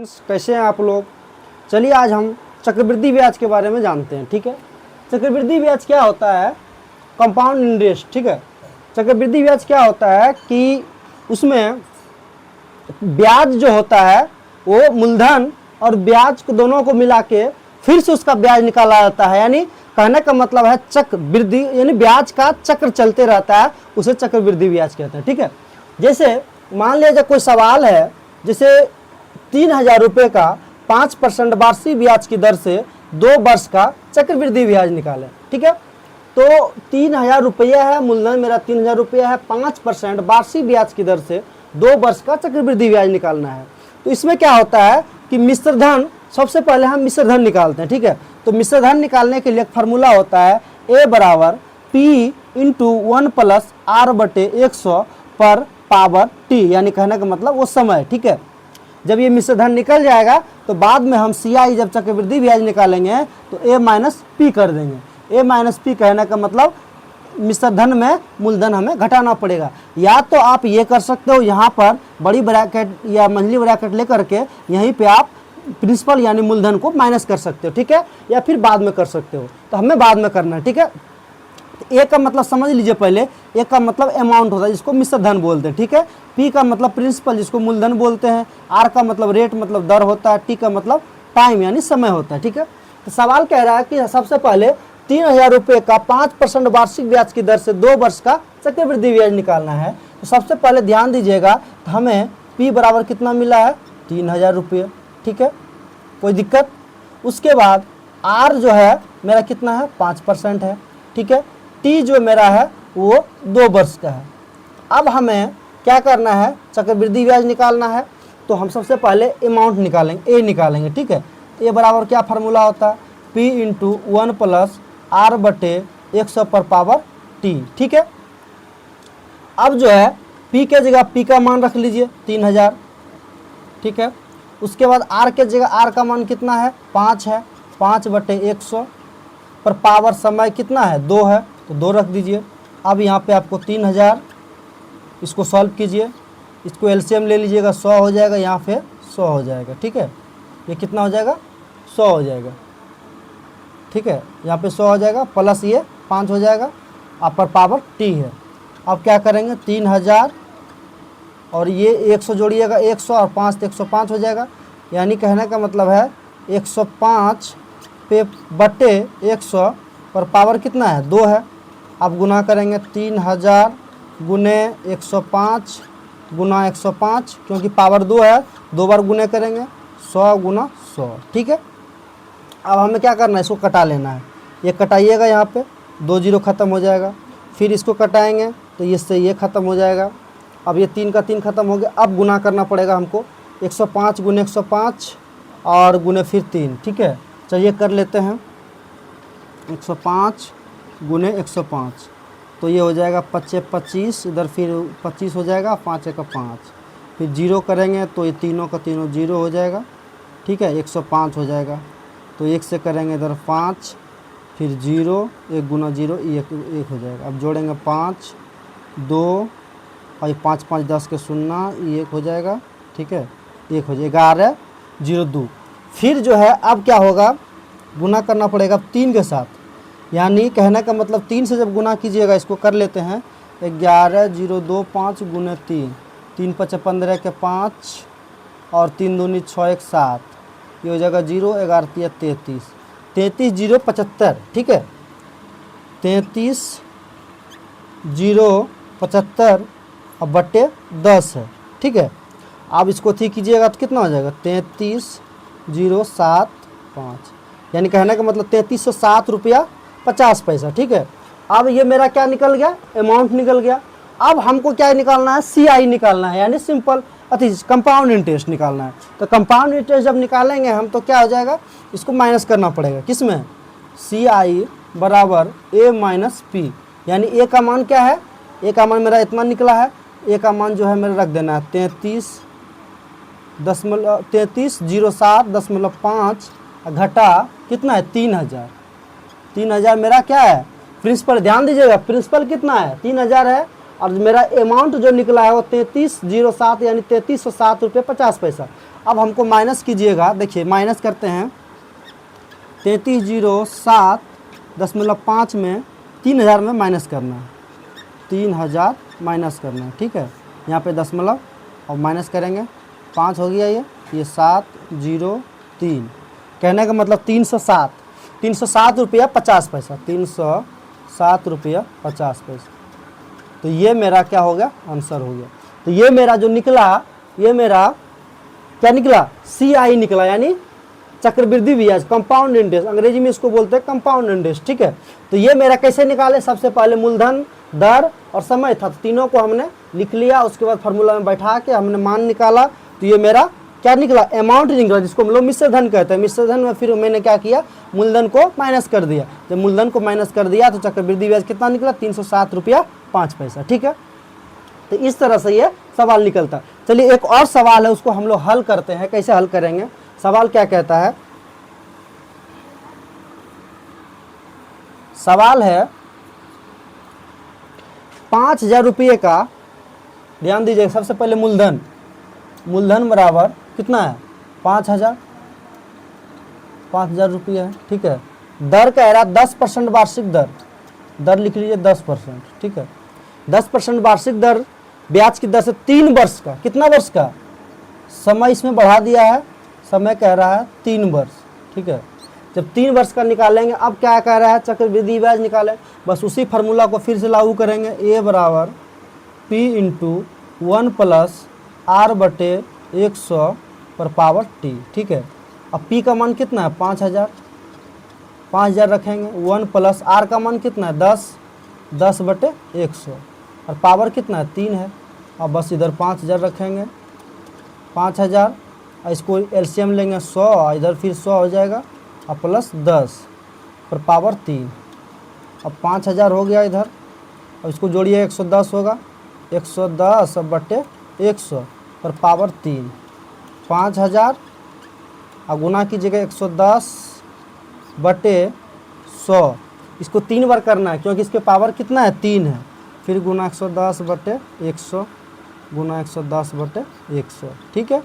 Friends, कैसे हैं आप लोग। चलिए आज हम चक्रवृद्धि ब्याज के बारे में जानते हैं। ठीक है, चक्रवृद्धि ब्याज क्या होता है? Compound interest. ठीक है, चक्रवृद्धि ब्याज क्या होता है कि उसमें ब्याज जो होता है वो मूलधन और ब्याज को दोनों को मिला के फिर से उसका ब्याज निकाला जाता है। यानी कहने का मतलब है चक्रवृद्धि, यानी ब्याज का चक्र चलते रहता है, उसे चक्रवृद्धि ब्याज कहते हैं। ठीक है, जैसे मान लीजिए कोई सवाल है, जैसे 3,000 रुपये का 5% वार्षिक ब्याज की दर से 2 वर्ष का चक्रवृद्धि ब्याज निकालें। ठीक है, तो 3,000 रुपया है, मूलधन मेरा 3,000 रुपया है, 5% वार्षिक ब्याज की दर से 2 वर्ष का चक्रवृद्धि ब्याज निकालना है। तो इसमें क्या होता है कि मिश्र धन, सबसे पहले हम मिश्र धन निकालते हैं। ठीक है, तो मिश्र धन निकालने के लिए एक फार्मूला होता है A बराबर P इंटू 1 प्लस R/100 पर पावर T, यानी कहने का मतलब वो समय। ठीक है, जब ये मिश्र धन निकल जाएगा तो बाद में हम CI जब चक्रवृद्धि ब्याज निकालेंगे तो A माइनस P कर देंगे। A माइनस P कहने का मतलब मिश्र धन में मूलधन हमें घटाना पड़ेगा। या तो आप ये कर सकते हो, यहाँ पर बड़ी ब्रैकेट या मंझली ब्रैकेट लेकर के यहीं पे आप प्रिंसिपल यानी मूलधन को माइनस कर सकते हो। ठीक है, या फिर बाद में कर सकते हो, तो हमें बाद में करना है। ठीक है, ए का मतलब समझ लीजिए पहले, ए का मतलब अमाउंट होता है जिसको मिश्र धन बोलते हैं। ठीक है, पी का मतलब प्रिंसिपल जिसको मूलधन बोलते हैं, आर का मतलब रेट मतलब दर होता है, टी का मतलब टाइम यानी समय होता है। ठीक है, तो सवाल कह रहा है कि सबसे पहले 3,000 रुपये का 5% वार्षिक ब्याज की दर से 2 वर्ष का चक्रवृद्धि ब्याज निकालना है। तो सबसे पहले ध्यान दीजिएगा, तो हमें पी बराबर कितना मिला है? 3,000 रुपये। ठीक है, कोई दिक्कत? उसके बाद आर जो है मेरा कितना है? 5% है। ठीक है, टी जो मेरा है वो 2 वर्ष का है। अब हमें क्या करना है? चक्रवृद्धि ब्याज निकालना है। तो हम सबसे पहले अमाउंट निकालेंगे, ए निकालेंगे। ठीक है, ए बराबर क्या फार्मूला होता है? P इंटू 1 प्लस R/100 पर पावर T। ठीक है, अब जो है P के जगह P का मान रख लीजिए 3,000। ठीक है, उसके बाद R के जगह R का मान कितना है? 5 है। 5/100 पर पावर समय कितना है? 2 है, तो 2 रख दीजिए। अब यहाँ पे आपको 3,000, इसको सॉल्व कीजिए, इसको एलसीएम ले लीजिएगा, 100 हो जाएगा, यहाँ पे 100 हो जाएगा। ठीक है, ये कितना हो जाएगा? 100 हो जाएगा। ठीक है, यहाँ पे 100 हो जाएगा, प्लस ये 5 हो जाएगा, आप पर पावर T है। अब क्या करेंगे? 3,000 और ये 100 जोड़िएगा, 100 और 5 तो 105 हो जाएगा। यानी कहने का मतलब है 105 पे बटे 100 पर पावर कितना है? 2 है। अब गुना करेंगे 3,000 गुने 105 गुना 105, क्योंकि पावर 2 है, 2 बार गुने करेंगे, 100 गुना 100। ठीक है, अब हमें क्या करना है? इसको कटा लेना है। ये कटाइएगा, यहाँ पे 2 जीरो ख़त्म हो जाएगा। फिर इसको कटाएंगे तो इससे ये ख़त्म हो जाएगा। अब ये 3 का 3 ख़त्म हो गया। अब गुना करना पड़ेगा हमको, 105 गुने 105 और गुने फिर 3। ठीक है, चलिए कर लेते हैं। 105 गुने 105, तो ये हो जाएगा 25, इधर फिर 25 हो जाएगा, 5 1 5, फिर जीरो करेंगे तो ये तीनों का तीनों जीरो हो जाएगा। ठीक है, 105 हो जाएगा। तो 1 से करेंगे इधर 5, फिर जीरो, 1 गुना जीरो 1 हो जाएगा। अब जोड़ेंगे 5 2 और 5 5 10 के 0, ये 1 हो जाएगा। ठीक है, 1 हो जाएगा, 11 0 2। फिर जो है अब क्या होगा? गुना करना पड़ेगा 3 के साथ, यानी कहने का मतलब 3 से जब गुना कीजिएगा, इसको कर लेते हैं, 11 0 2 5 गुने 3, 3 5 15 के 5 और 3 दूनी 6 1 7, ये हो जाएगा 0, 11 3 33, 33 0 75। ठीक है, 33 0 75 और बट्टे 10 है। ठीक है, आप इसको ठीक कीजिएगा तो कितना हो जाएगा? 33 0 7 5, यानी कहने का मतलब 3307 रुपया 50 पैसा। ठीक है, अब ये मेरा क्या निकल गया? अमाउंट निकल गया। अब हमको क्या निकालना है? CI निकालना है, यानी सिंपल कंपाउंड इंटरेस्ट निकालना है। तो कंपाउंड इंटरेस्ट जब निकालेंगे हम तो क्या हो जाएगा? इसको माइनस करना पड़ेगा। किस में? CI बराबर A माइनस P, यानी A का मान क्या है? A का मान मेरा इतना निकला है। A का मान जो है मेरा रख देना है 33.07.5 घटा कितना है? 3,000। 3,000 मेरा क्या है? प्रिंसिपल, ध्यान दीजिएगा, प्रिंसिपल कितना है? 3,000 है, और मेरा अमाउंट जो निकला है वो 3307 यानी 3307 रुपये 50 पैसा। अब हमको माइनस कीजिएगा, देखिए माइनस करते हैं 3307.5 में 3000 में माइनस करना है, 3000 माइनस करना है, ठीक है। यहाँ पे दशमलव और माइनस करेंगे, 5 हो गया ये 703, कहने का मतलब 307 रुपया 50 पैसा, 307 रुपया 50 पैसा। तो ये मेरा क्या हो गया, आंसर हो गया। तो ये मेरा जो निकला, ये मेरा क्या निकला, CI निकला, यानी चक्रवृद्धि ब्याज, कंपाउंड इंटरेस्ट, अंग्रेजी में इसको बोलते हैं कंपाउंड इंटरेस्ट, ठीक है। तो ये मेरा कैसे निकाले, सबसे पहले मूलधन, दर और समय था, तो तीनों को हमने लिख लिया, उसके बाद फार्मूला में बैठा के हमने मान निकाला। तो ये मेरा क्या निकला, अमाउंट निकला, जिसको हम लोग मिश्र धन कहते हैं। मिश्र धन में फिर मैंने क्या किया, मूलधन को माइनस कर दिया। जब मूलधन को माइनस कर दिया तो चक्रवृद्धि ब्याज कितना निकला, 307 रुपया 5 पैसा, ठीक है। तो इस तरह से ये सवाल निकलता है। चलिए एक और सवाल है, उसको हम लोग हल करते हैं। कैसे हल करेंगे, सवाल क्या कहता है, सवाल है 5000 रुपये का, ध्यान दीजिए सबसे पहले मूलधन बराबर कितना है, 5000 रुपये है, ठीक है। दर कह रहा 10% वार्षिक दर लिख लीजिए 10%, ठीक है। 10% वार्षिक दर, ब्याज की दर से 3 वर्ष का, कितना वर्ष का, समय इसमें बढ़ा दिया है, समय कह रहा है 3 वर्ष, ठीक है। जब 3 वर्ष का निकालेंगे, अब क्या कह रहा है, चक्रवृद्धि ब्याज निकालें, बस उसी फार्मूला को फिर से लागू करेंगे, A बराबर P × 1 + R/100 पर पावर T, ठीक है। अब P का मान कितना है, 5000 रखेंगे, 1 + R का मान कितना है, 10/100 और पावर कितना है, 3 है। अब बस इधर 5000 रखेंगे, 5000, इसको एलसीएम लेंगे 100, इधर फिर 100 हो जाएगा और प्लस 10 पर पावर 3। अब 5000 हो गया इधर, अब इसको जोड़िए 110 होगा, 110/100 पर पावर 3, 5000 और गुना कीजिएगा 110/100, इसको 3 बार करना है क्योंकि इसके पावर कितना है, 3 है। फिर गुना 110/100 गुना 110/100, ठीक है।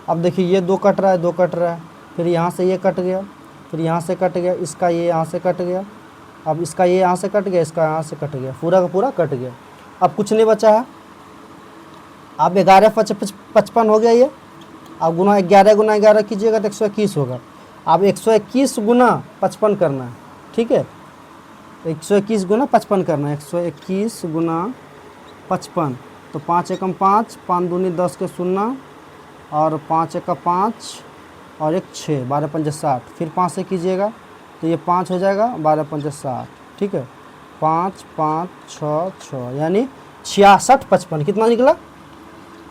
अब देखिए ये 2 कट रहा है, 2 कट रहा है, फिर यहाँ से ये कट गया, फिर यहाँ से कट गया, इसका ये यहाँ से कट गया, अब इसका ये यहाँ से कट गया, इसका यहाँ से कट गया, पूरा का पूरा कट गया। अब कुछ नहीं बचा है, अब 11×55 हो गया ये। अब गुना 11 × 11 कीजिएगा तो 121 होगा। अब 121 × 55 करना है, ठीक है। 121 × 55 करना है, 121 × 55, तो 5 एकम 5, 5 दूनी 10 के 0 और 5 एका 5 और 1 6, 12 पंजे 60, फिर 5 से कीजिएगा तो ये 5 हो जाएगा, 12 पंजे 60, ठीक है। 5 5 6 6 यानी 6655, कितना निकला,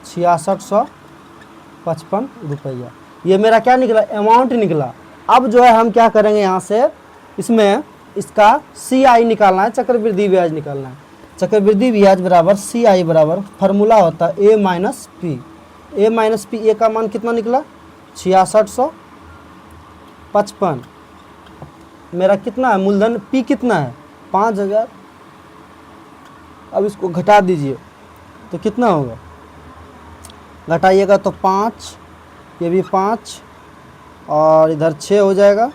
6655 रुपया। ये मेरा क्या निकला, अमाउंट निकला। अब जो है हम क्या करेंगे, यहाँ से इसमें इसका CI निकालना है, चक्रवृद्धि ब्याज निकालना है। चक्रवृद्धि ब्याज बराबर CI बराबर फार्मूला होता है A - P। A - P, A का मान कितना निकला, 6655। मेरा कितना है मूलधन, P कितना है, 5000। अब इसको घटा दीजिए तो कितना होगा, घटाइएगा तो 5, ये भी 5 और इधर 6 हो जाएगा,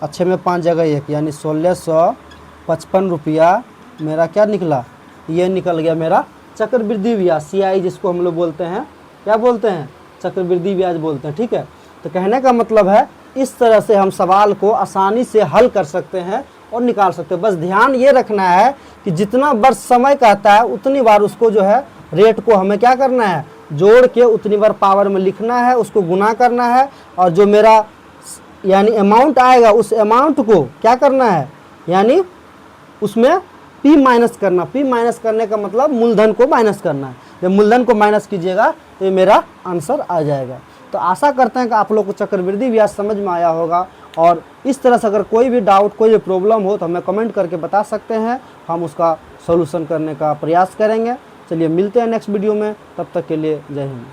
अच्छे में 5 जगह 1, यानी 1655 रुपया मेरा क्या निकला, ये निकल गया मेरा चक्रवृद्धि ब्याज, CI जिसको हम लोग बोलते हैं, क्या बोलते हैं, चक्रवृद्धि ब्याज बोलते हैं, ठीक है। तो कहने का मतलब है इस तरह से हम सवाल को आसानी से हल कर सकते हैं और निकाल सकते हैं। बस ध्यान ये रखना है कि जितना वर्ष समय कहता है उतनी बार उसको जो है रेट को हमें क्या करना है, जोड़ के उतनी बार पावर में लिखना है, उसको गुना करना है, और जो मेरा यानी अमाउंट आएगा उस अमाउंट को क्या करना है, यानी उसमें P माइनस करना। P माइनस करने का मतलब मूलधन को माइनस करना है। जब मूलधन को माइनस कीजिएगा तो ये मेरा आंसर आ जाएगा। तो आशा करते हैं कि आप लोग को चक्रवृद्धि ब्याज समझ में आया होगा, और इस तरह से अगर कोई भी डाउट, कोई भी प्रॉब्लम हो तो हमें कमेंट करके बता सकते हैं, हम उसका सॉल्यूशन करने का प्रयास करेंगे। चलिए मिलते हैं नेक्स्ट वीडियो में, तब तक के लिए जय हिंद।